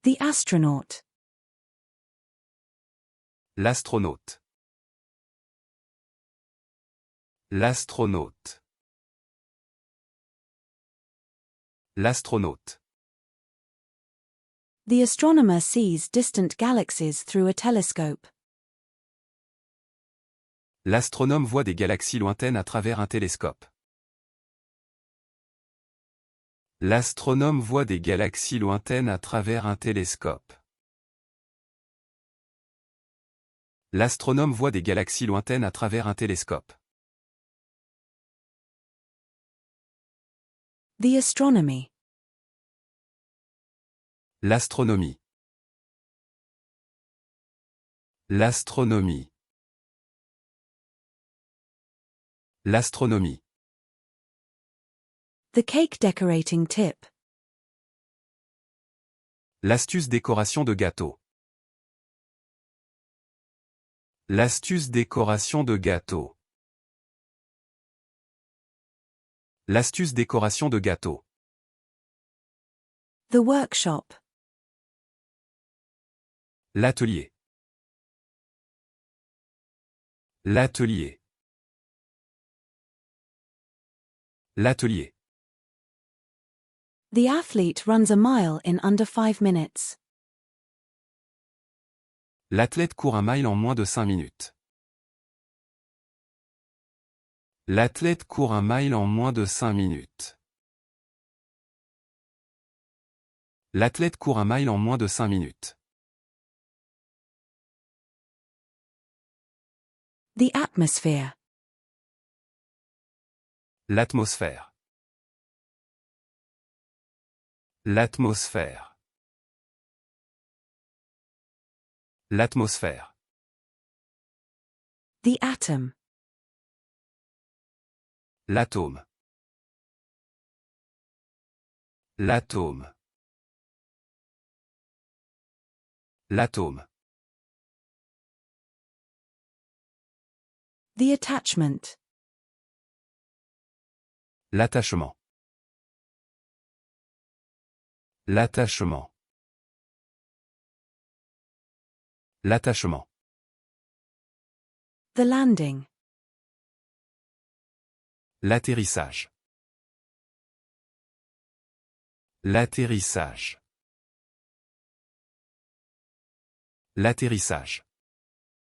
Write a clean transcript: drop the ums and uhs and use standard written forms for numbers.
The astronaut. L'astronaute. L'astronaute. L'astronaute. The astronomer sees distant galaxies through a telescope. L'astronome voit des galaxies lointaines à travers un télescope. L'astronome voit des galaxies lointaines à travers un télescope. L'astronome voit des galaxies lointaines à travers un télescope. The astronomy. L'astronomie. L'astronomie. L'astronomie. The cake decorating tip. L'astuce décoration de gâteau. L'astuce décoration de gâteau. L'astuce décoration de gâteau. The workshop. L'atelier. L'atelier. L'atelier. The athlete runs a mile in under 5 minutes. L'athlète court un mile en moins de 5 minutes. L'athlète court un mile en moins de 5 minutes. L'athlète court un mile en moins de 5 minutes. The atmosphere. L'atmosphère. L'atmosphère. L'atmosphère. The atom. L'atome. L'atome. L'atome. The attachment. L'attachement. L'attachement. L'attachement. The landing. L'atterrissage. L'atterrissage. L'atterrissage.